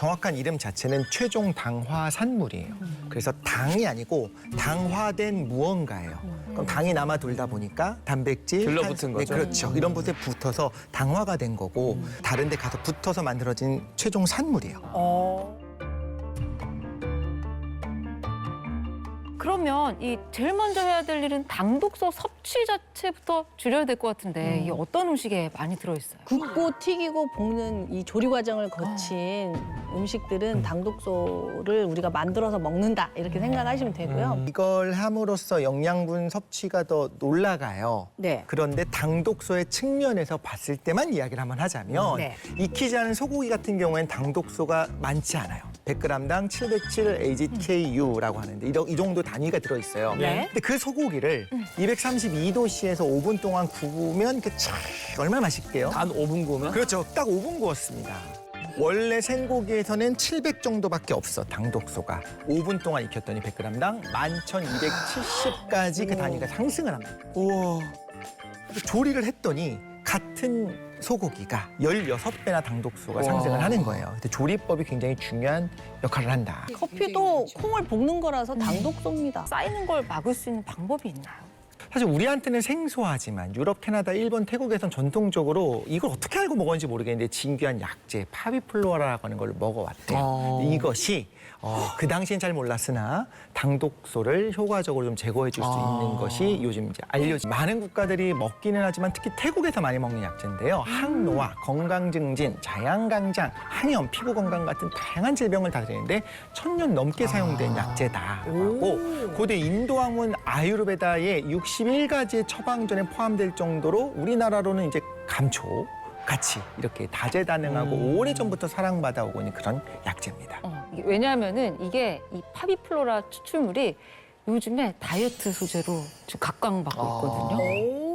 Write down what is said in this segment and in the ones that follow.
정확한 이름 자체는 최종 당화산물이에요. 그래서 당이 아니고 당화된 무언가예요. 그럼 당이 남아 돌다 보니까 단백질, 들러붙은 거죠. 네, 그렇죠. 이런 곳에 붙어서 당화가 된 거고 다른 데 가서 붙어서 만들어진 최종 산물이에요. 그러면 이 제일 먼저 해야 될 일은 당독소 섭취 자체부터 줄여야 될 것 같은데 이게 어떤 음식에 많이 들어있어요? 굽고 튀기고 볶는 이 조리 과정을 거친 음식들은 당독소를 우리가 만들어서 먹는다 이렇게 생각하시면 되고요. 이걸 함으로써 영양분 섭취가 더 올라가요. 네. 그런데 당독소의 측면에서 봤을 때만 이야기를 한번 하자면 네. 익히지 않은 소고기 같은 경우에는 당독소가 많지 않아요. 100g당 707 AGKU라고 하는데 이 정도 단위가 들어있어요. 네. 근데 그 소고기를 232도씨에서 5분 동안 구우면 얼마나 맛있게요? 단 5분 구우면? 그렇죠. 딱 5분 구웠습니다. 원래 생고기에서는 700 정도밖에 없어, 당독소가. 5분 동안 익혔더니 100g당 11,270까지 그 단위가 상승을 합니다. 우와. 조리를 했더니 같은 소고기가 16배나 당독소가 상승을 하는 거예요. 근데 조리법이 굉장히 중요한 역할을 한다. 커피도 콩을 볶는 거라서 당독소입니다. 쌓이는 걸 막을 수 있는 방법이 있나요? 사실 우리한테는 생소하지만 유럽, 캐나다, 일본, 태국에선 전통적으로 이걸 어떻게 알고 먹었는지 모르겠는데 진귀한 약재, 파비플로라라고 하는 걸 먹어왔대요. 근데 이것이 그 당시엔 잘 몰랐으나 당독소를 효과적으로 좀 제거해 줄 수 있는 것이 요즘 이제 알려진 많은 국가들이 먹기는 하지만 특히 태국에서 많이 먹는 약재인데요. 항노화, 건강 증진, 자양강장, 항염, 피부 건강 같은 다양한 질병을 다스리는데 1000년 넘게 사용된 약재다라고 하고 고대 인도 학문 아유르베다의 61가지의 처방전에 포함될 정도로 우리나라로는 이제 감초 같이 이렇게 다재다능하고 오래전부터 사랑받아 오고 있는 그런 약재입니다. 왜냐하면은 이게 이 파비플로라 추출물이 요즘에 다이어트 소재로 좀 각광받고 있거든요.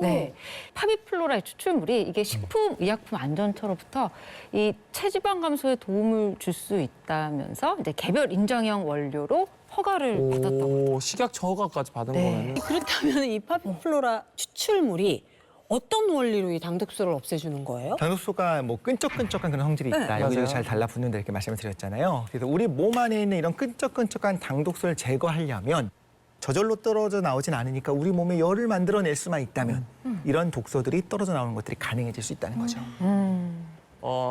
네, 파비플로라의 추출물이 이게 식품의약품안전처로부터 이 체지방 감소에 도움을 줄 수 있다면서 이제 개별 인정형 원료로 허가를 받았다고. 오, 식약 허가까지 받은 네. 거면. 그렇다면 이 파비플로라 추출물이 어떤 원리로 이 당독소를 없애주는 거예요? 당독소가 뭐 끈적끈적한 그런 성질이 있다. 여기저기 맞아요. 잘 달라붙는다 이렇게 말씀을 드렸잖아요. 그래서 우리 몸 안에 있는 이런 끈적끈적한 당독소를 제거하려면 저절로 떨어져 나오진 않으니까 우리 몸에 열을 만들어낼 수만 있다면 이런 독소들이 떨어져 나오는 것들이 가능해질 수 있다는 거죠.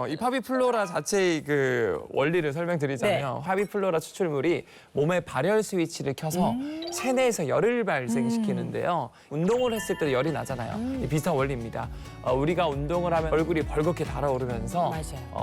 이 파비플로라 자체의 그 원리를 설명드리자면 파비플로라 추출물이 몸의 발열 스위치를 켜서 체내에서 열을 발생시키는데요. 운동을 했을 때 열이 나잖아요. 비슷한 원리입니다. 우리가 운동을 하면 얼굴이 벌겋게 달아오르면서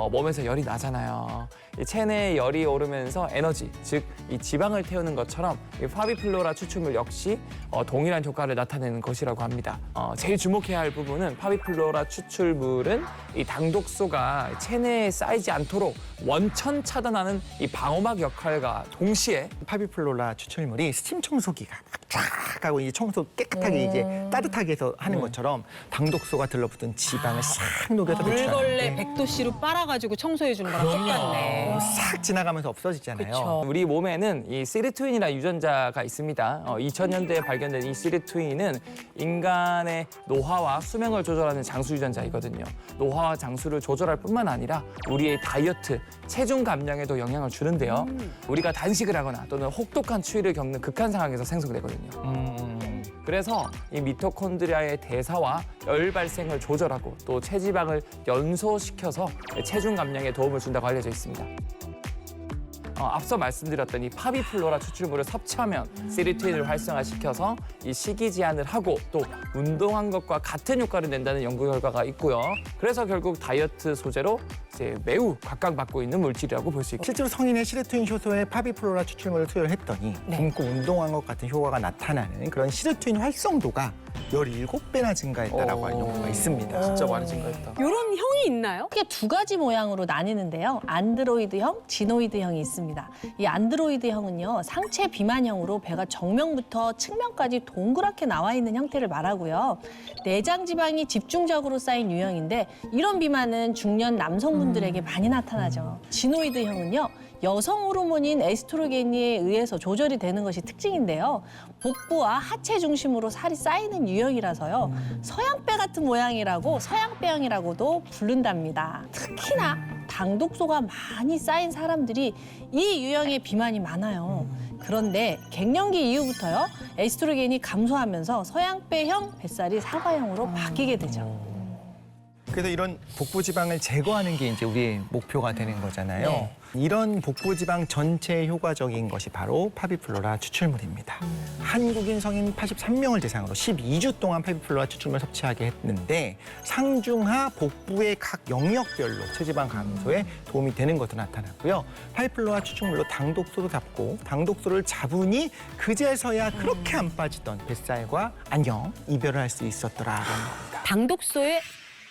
몸에서 열이 나잖아요. 이 체내에 열이 오르면서 에너지, 즉 이 지방을 태우는 것처럼 이 파비플로라 추출물 역시 동일한 효과를 나타내는 것이라고 합니다. 제일 주목해야 할 부분은 파비플로라 추출물은 이 당독소가 체내에 쌓이지 않도록 원천 차단하는 이 방어막 역할과 동시에 파비플로라 추출물이 스팀 청소기가 쫙 하고 이 청소 깨끗하게 이제 따뜻하게 해서 하는 것처럼 당독소가 들러붙은 지방을 싹 녹여서 물걸레 배출하는데 100도씨로 빨아가지고 청소해 주는 거랑 똑같네. 싹 지나가면서 없어지잖아요. 그쵸. 우리 몸에는 이 시르투인이라는 유전자가 있습니다. 2000년대에 발견된 이 시르투인은 인간의 노화와 수명을 조절하는 장수 유전자이거든요. 노화와 장수를 조절할 뿐만 아니라 우리의 다이어트, 체중 감량에도 영향을 주는데요. 우리가 단식을 하거나 또는 혹독한 추위를 겪는 극한 상황에서 생성되거든요. 그래서 이 미토콘드리아의 대사와 열 발생을 조절하고 또 체지방을 연소시켜서 체중 감량에 도움을 준다고 알려져 있습니다. 앞서 말씀드렸던 이 파비플로라 추출물을 섭취하면 시르투인을 활성화시켜서 이 식이 제한을 하고 또 운동한 것과 같은 효과를 낸다는 연구 결과가 있고요. 그래서 결국 다이어트 소재로 이제 매우 각광받고 있는 물질이라고 볼 수 있고. 실제로 성인의 시르투인 효소에 파비플로라 추출물을 투여를 했더니 굶고 운동한 것 같은 효과가 나타나는 그런 시르투인 활성도가 17배나 증가했다라고 하는 연구가 있습니다. 진짜 많이 증가했다. 이런 형이 있나요? 크게 두 가지 모양으로 나뉘는데요. 안드로이드형, 지노이드형이 있습니다. 이 안드로이드형은요, 상체 비만형으로 배가 정면부터 측면까지 동그랗게 나와 있는 형태를 말하고요. 내장 지방이 집중적으로 쌓인 유형인데 이런 비만은 중년 남성분들에게 많이 나타나죠. 지노이드형은요, 여성 호르몬인 에스트로겐에 의해서 조절이 되는 것이 특징인데요. 복부와 하체 중심으로 살이 쌓이는 유형이라서요. 서양배 같은 모양이라고 서양배형이라고도 부른답니다. 특히나 당독소가 많이 쌓인 사람들이 이 유형의 비만이 많아요. 그런데 갱년기 이후부터요. 에스트로겐이 감소하면서 서양배형 뱃살이 사과형으로 바뀌게 되죠. 그래서 이런 복부 지방을 제거하는 게 이제 우리의 목표가 되는 거잖아요. 네. 이런 복부 지방 전체에 효과적인 것이 바로 파비플로라 추출물입니다. 한국인 성인 83명을 대상으로 12주 동안 파비플로라 추출물 섭취하게 했는데 상중하 복부의 각 영역별로 체지방 감소에 도움이 되는 것으로 나타났고요. 파비플로라 추출물로 당독소도 잡고 당독소를 잡으니 그제서야 그렇게 안 빠지던 뱃살과 안녕 이별을 할 수 있었더라라는 겁니다. 당독소에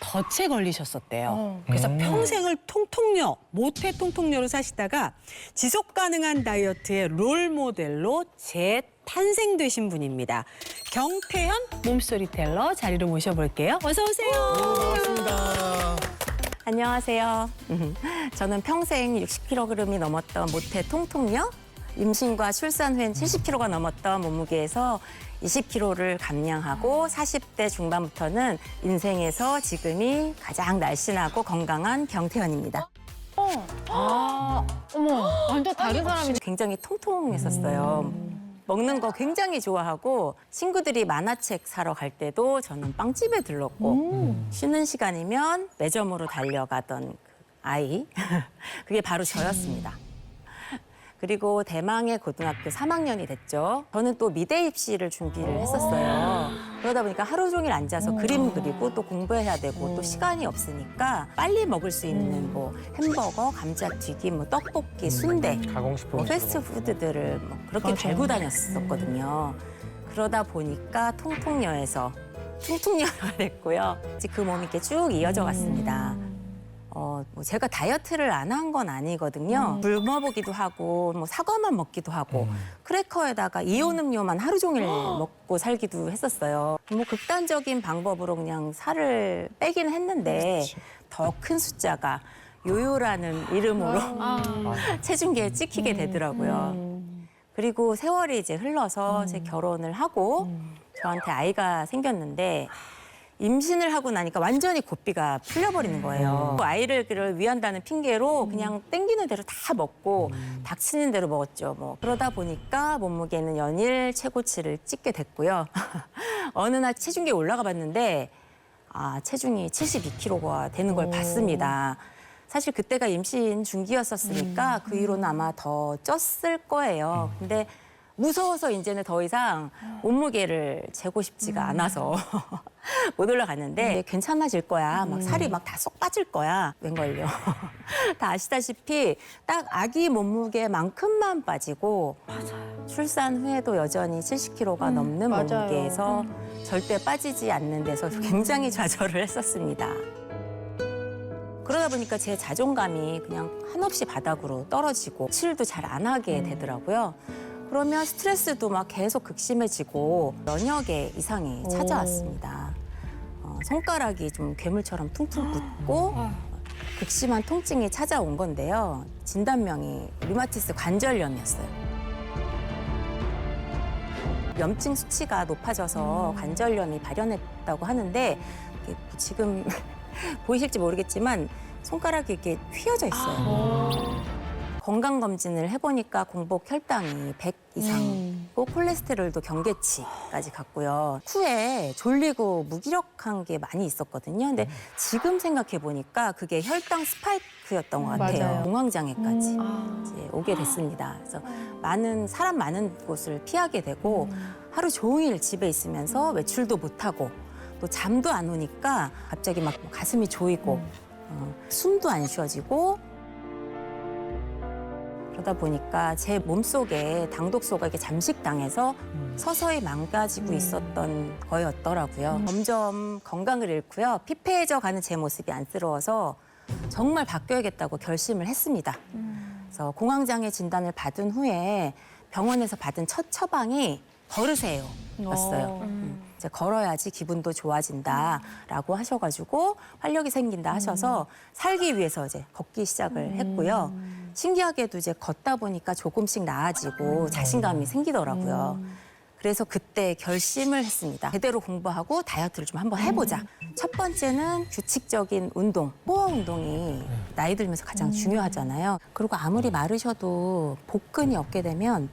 덫에 걸리셨었대요. 그래서 평생을 통통녀, 모태 통통녀로 사시다가 지속 가능한 다이어트의 롤 모델로 재탄생되신 분입니다. 경태현 몸스토리텔러 자리로 모셔볼게요. 어서 오세요. 반갑습니다. 안녕하세요. 저는 평생 60kg이 넘었던 모태 통통녀, 임신과 출산 후엔 70kg가 넘었던 몸무게에서 20kg를 감량하고 40대 중반부터는 인생에서 지금이 가장 날씬하고 건강한 경태현입니다. 어머, 완전 다른 사람이 굉장히 통통했었어요. 먹는 거 굉장히 좋아하고 친구들이 만화책 사러 갈 때도 저는 빵집에 들렀고 쉬는 시간이면 매점으로 달려가던 그 아이, 그게 바로 저였습니다. 그리고 대망의 고등학교 3학년이 됐죠. 저는 또 미대 입시를 준비를 했었어요. 그러다 보니까 하루 종일 앉아서 그림 그리고 또 공부해야 되고 또 시간이 없으니까 빨리 먹을 수 있는 뭐 햄버거, 감자튀김, 뭐 떡볶이, 순대, 가공식품. 뭐 패스트푸드들을 뭐 그렇게 달고 다녔었거든요. 그러다 보니까 통통녀에서 퉁퉁녀가 됐고요. 이제 그 몸이 이렇게 쭉 이어져 갔습니다. 뭐 제가 다이어트를 안 한 건 아니거든요. 굶어 보기도 하고 뭐 사과만 먹기도 하고 크래커에다가 이온 음료만 하루 종일 먹고 살기도 했었어요. 뭐 극단적인 방법으로 그냥 살을 빼긴 했는데 더 큰 숫자가 요요라는 이름으로 체중계에 찍히게 되더라고요. 그리고 세월이 이제 흘러서 제 결혼을 하고 저한테 아이가 생겼는데 임신을 하고 나니까 완전히 고삐가 풀려버리는 거예요. 아이를 위한다는 핑계로 그냥 땡기는 대로 다 먹고 닥치는 대로 먹었죠. 뭐 그러다 보니까 몸무게는 연일 최고치를 찍게 됐고요. 어느 날 체중계에 올라가 봤는데 체중이 72kg가 되는 걸 봤습니다. 사실 그때가 임신 중기였었으니까 그 이후로는 아마 더 쪘을 거예요. 근데 무서워서 이제는 더 이상 몸무게를 재고 싶지가 않아서 못 올라갔는데 괜찮아질 거야. 막 살이 막 다 쏙 빠질 거야. 웬걸요. 다 아시다시피 딱 아기 몸무게만큼만 빠지고 출산 후에도 여전히 70kg가 넘는 몸무게에서 절대 빠지지 않는 데서 굉장히 좌절을 했었습니다. 그러다 보니까 제 자존감이 그냥 한없이 바닥으로 떨어지고 칠도 잘 안 하게 되더라고요. 그러면 스트레스도 막 계속 극심해지고 면역 이상이 찾아왔습니다. 손가락이 좀 괴물처럼 퉁퉁 붓고 극심한 통증이 찾아온 건데요. 진단명이 류마티스 관절염이었어요. 염증 수치가 높아져서 관절염이 발현했다고 하는데 이게 지금 보이실지 모르겠지만 손가락이 이렇게 휘어져 있어요. 건강검진을 해보니까 공복 혈당이 100 이상이고 콜레스테롤도 경계치까지 갔고요. 후에 졸리고 무기력한 게 많이 있었거든요. 근데 지금 생각해보니까 그게 혈당 스파이크였던 것 같아요. 맞아요. 공황장애까지 이제 오게 됐습니다. 그래서 사람 많은 곳을 피하게 되고 하루 종일 집에 있으면서 외출도 못하고 또 잠도 안 오니까 갑자기 막 가슴이 조이고 숨도 안 쉬어지고 그러다 보니까 제 몸속에 당독소가 이렇게 잠식당해서 서서히 망가지고 있었던 거였더라고요. 점점 건강을 잃고요. 피폐해져 가는 제 모습이 안쓰러워서 정말 바뀌어야겠다고 결심을 했습니다. 그래서 공황장애 진단을 받은 후에 병원에서 받은 첫 처방이 걸으세요였어요. 이제 걸어야지 기분도 좋아진다라고 하셔가지고 활력이 생긴다 하셔서 살기 위해서 이제 걷기 시작을 했고요. 신기하게도 이제 걷다 보니까 조금씩 나아지고 자신감이 생기더라고요. 그래서 그때 결심을 했습니다. 제대로 공부하고 다이어트를 좀 한번 해보자. 첫 번째는 규칙적인 운동, 코어 운동이 나이 들면서 가장 중요하잖아요. 그리고 아무리 마르셔도 복근이 없게 되면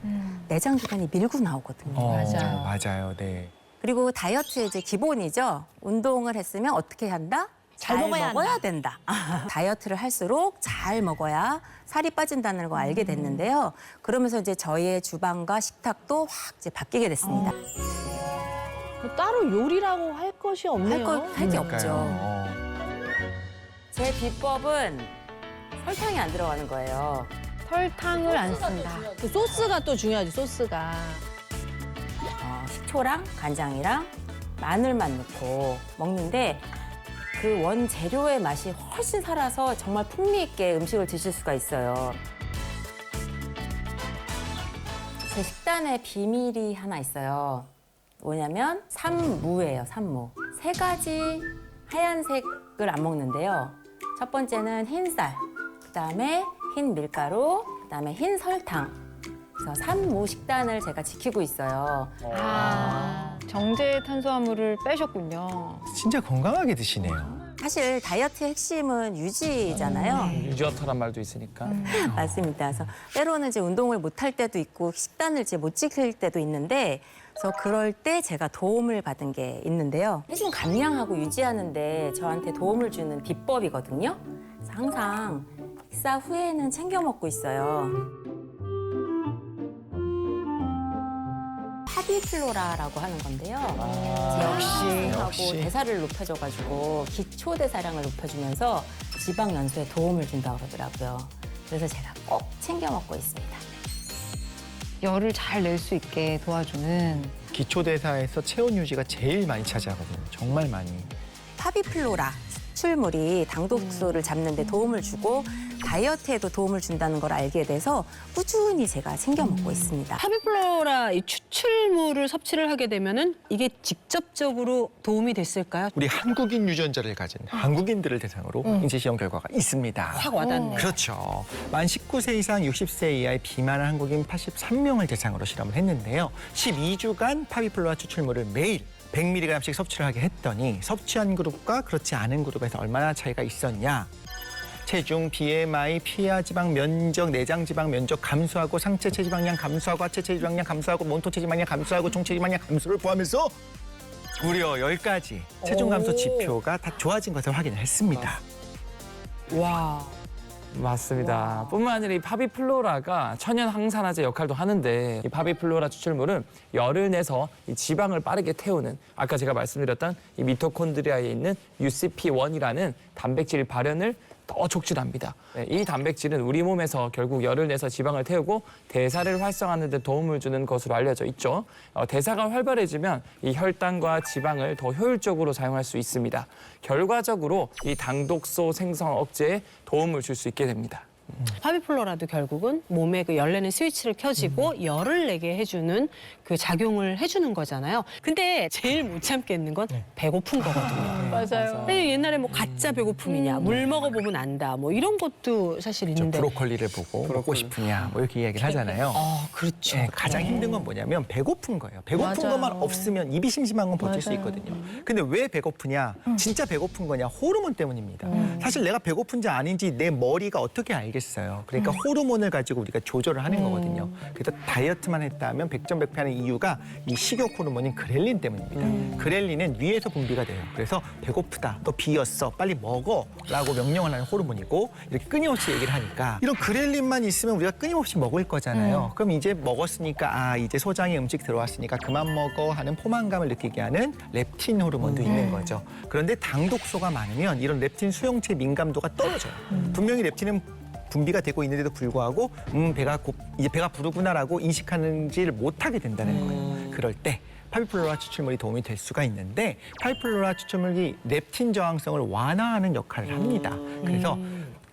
내장 기관이 밀고 나오거든요. 맞아요. 네. 그리고 다이어트의 이제 기본이죠. 운동을 했으면 어떻게 한다? 잘 먹어야 된다. 다이어트를 할수록 잘 먹어야 살이 빠진다는 걸 알게 됐는데요. 그러면서 이제 저희의 주방과 식탁도 확 이제 바뀌게 됐습니다. 뭐 따로 요리라고 할 것이 없네요. 할 게 없죠. 그러니까요. 제 비법은 설탕이 안 들어가는 거예요. 설탕을 안 쓴다. 그 소스가 또 중요하지, 소스가. 식초랑 간장이랑 마늘만 넣고 먹는데 그 원재료의 맛이 훨씬 살아서 정말 풍미 있게 음식을 드실 수가 있어요. 제 식단에 비밀이 하나 있어요. 뭐냐면 산무예요, 산무. 3가지 하얀색을 안 먹는데요. 첫 번째는 흰쌀, 그다음에 흰 밀가루, 그다음에 흰 설탕. 그래서 산무 식단을 제가 지키고 있어요. 정제 탄수화물을 빼셨군요. 진짜 건강하게 드시네요. 사실 다이어트의 핵심은 유지잖아요. 유지어터란 말도 있으니까. 맞습니다. 그래서 때로는 이제 운동을 못 할 때도 있고 식단을 이제 못 지킬 때도 있는데 그래서 그럴 때 제가 도움을 받은 게 있는데요. 체중 감량하고 유지하는데 저한테 도움을 주는 비법이거든요. 그래서 항상 식사 후에는 챙겨 먹고 있어요. 파비플로라라고 하는 건데요. 제 역시. 하고 대사를 높여줘가지고 기초 대사량을 높여주면서 지방 연소에 도움을 준다고 그러더라고요. 그래서 제가 꼭 챙겨 먹고 있습니다. 열을 잘 낼 수 있게 도와주는 기초대사에서 체온 유지가 제일 많이 차지하거든요. 정말 많이. 파비플로라 추출물이 당독소를 잡는 데 도움을 주고 다이어트에도 도움을 준다는 걸 알게 돼서 꾸준히 제가 챙겨 먹고 있습니다. 파비플로라 이 추출물을 섭취를 하게 되면은 이게 직접적으로 도움이 됐을까요? 우리 한국인 유전자를 가진 한국인들을 대상으로 인체 시험 결과가 있습니다. 확 와닿네. 그렇죠. 만 19세 이상 60세 이하의 비만한 한국인 83명을 대상으로 실험을 했는데요. 12주간 파비플로라 추출물을 매일 100mg씩 섭취를 하게 했더니 섭취한 그룹과 그렇지 않은 그룹에서 얼마나 차이가 있었냐. 체중, BMI, 피하 지방 면적, 내장 지방 면적 감소하고 상체 체지방량 감소하고 하체 체지방량 감소하고 몸통 체지방량 감소하고 총 체지방량 감소를 포함해서 무려 10가지 체중 감소 지표가 다 좋아진 것을 확인을 했습니다. 와. 맞습니다. 뿐만 아니라 이 파비플로라가 천연 항산화제 역할도 하는데 이 파비플로라 추출물은 열을 내서 이 지방을 빠르게 태우는 아까 제가 말씀드렸던 이 미토콘드리아에 있는 UCP1이라는 단백질 발현을 더 촉진합니다. 이 단백질은 우리 몸에서 결국 열을 내서 지방을 태우고 대사를 활성화하는 데 도움을 주는 것으로 알려져 있죠. 대사가 활발해지면 이 혈당과 지방을 더 효율적으로 사용할 수 있습니다. 결과적으로 이 당독소 생성 억제에 도움을 줄 수 있게 됩니다. 파비플로라도 결국은 몸에 그 열내는 스위치를 켜지고 열을 내게 해주는 그 작용을 해주는 거잖아요. 근데 제일 못 참겠는 건 배고픈 거거든요. 맞아요. 옛날에 뭐 가짜 배고픔이냐, 물 먹어보면 안다, 뭐 이런 것도 사실 저 있는데. 브로콜리를 보고 먹고 싶으냐 뭐 이렇게 이야기를 하잖아요. 그렇죠. 네, 가장 힘든 건 뭐냐면 배고픈 거예요. 배고픈 맞아요. 것만 없으면 입이 심심한 건 버틸 수 있거든요. 근데 왜 배고프냐? 진짜 배고픈 거냐? 호르몬 때문입니다. 사실 내가 배고픈지 아닌지 내 머리가 어떻게 알겠어요? 그러니까 호르몬을 가지고 우리가 조절을 하는 거거든요. 그래서 다이어트만 했다면 백전백패하는 이유가 이 식욕 호르몬인 그렐린 때문입니다. 그렐린은 위에서 분비가 돼요. 그래서 배고프다, 너 비었어, 빨리 먹어라고 명령을 하는 호르몬이고 이렇게 끊임없이 얘기를 하니까 이런 그렐린만 있으면 우리가 끊임없이 먹을 거잖아요. 그럼 이제 먹었으니까 이제 소장에 음식 들어왔으니까 그만 먹어 하는 포만감을 느끼게 하는 렙틴 호르몬도 있는 거죠. 그런데 당독소가 많으면 이런 렙틴 수용체 민감도가 떨어져요. 분명히 렙틴은 분비가 되고 있는데도 불구하고 이제 배가 부르구나라고 인식하는지를 못하게 된다는 거예요. 그럴 때 파비플로라 추출물이 도움이 될 수가 있는데 파비플로라 추출물이 렙틴 저항성을 완화하는 역할을 합니다. 그래서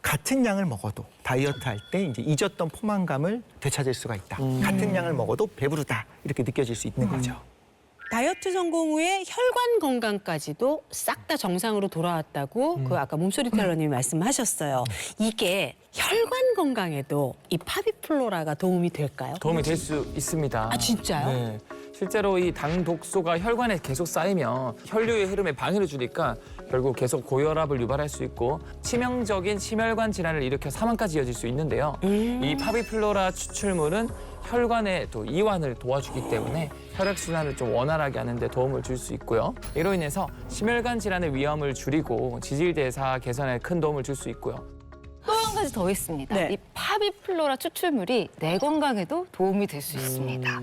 같은 양을 먹어도 다이어트 할 때 이제 잊었던 포만감을 되찾을 수가 있다. 같은 양을 먹어도 배부르다 이렇게 느껴질 수 있는 거죠. 다이어트 성공 후에 혈관 건강까지도 싹 다 정상으로 돌아왔다고 그 아까 몸소리 텔러님이 말씀하셨어요. 이게 혈관 건강에도 이 파비플로라가 도움이 될까요? 도움이 될 수 있습니다. 아, 진짜요? 네. 실제로 이 당 독소가 혈관에 계속 쌓이면 혈류의 흐름에 방해를 주니까 결국 계속 고혈압을 유발할 수 있고 치명적인 심혈관 질환을 일으켜 사망까지 이어질 수 있는데요. 이 파비플로라 추출물은 혈관의 또 이완을 도와주기 때문에 혈액순환을 좀 원활하게 하는 데 도움을 줄 수 있고요. 이로 인해서 심혈관 질환의 위험을 줄이고 지질대사 개선에 큰 도움을 줄 수 있고요. 또 한 가지 더 있습니다. 네. 이 파비플로라 추출물이 뇌 건강에도 도움이 될 수 있습니다.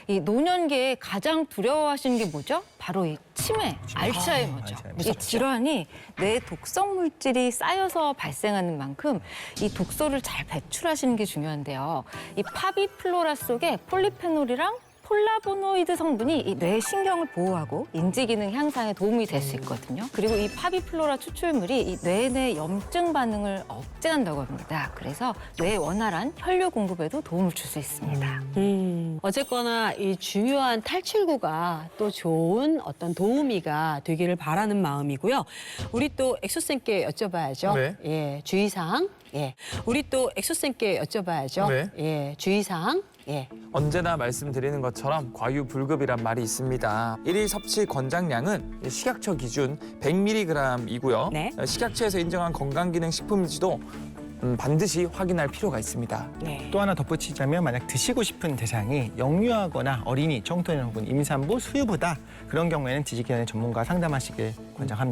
이 노년기에 가장 두려워하시는 게 뭐죠? 바로 이 치매, 알츠하이머죠. 이 질환이 뇌 독성 물질이 쌓여서 발생하는 만큼 이 독소를 잘 배출하시는 게 중요한데요. 이 파비플로라 속에 폴리페놀이랑 폴라보노이드 성분이 이 뇌 신경을 보호하고 인지 기능 향상에 도움이 될 수 있거든요. 그리고 이 파비플로라 추출물이 이 뇌내 염증 반응을 억제한다고 합니다. 그래서 뇌 원활한 혈류 공급에도 도움을 줄 수 있습니다. 어쨌거나 이 중요한 탈출구가 또 좋은 어떤 도우미가 되기를 바라는 마음이고요. 우리 또 엑소쌤께 여쭤봐야죠. 네. 예, 주의사항. 예, 우리 또 엑소쌤께 여쭤봐야죠. 네. 예, 주의사항. 예. 언제나 말씀드리는 것처럼 과유불급이란 말이 있습니다. 일일 섭취 권장량은 식약처 기준 100mg이고요. 네. 식약처에서 인정한 건강기능식품인지도 반드시 확인할 필요가 있습니다. 네. 또 하나 덧붙이자면 만약 드시고 싶은 대상이 영유아거나 어린이, 청소년 혹은 임산부, 수유보다 그런 경우에는 지식기관의 전문가 상담하시길 권장합니다.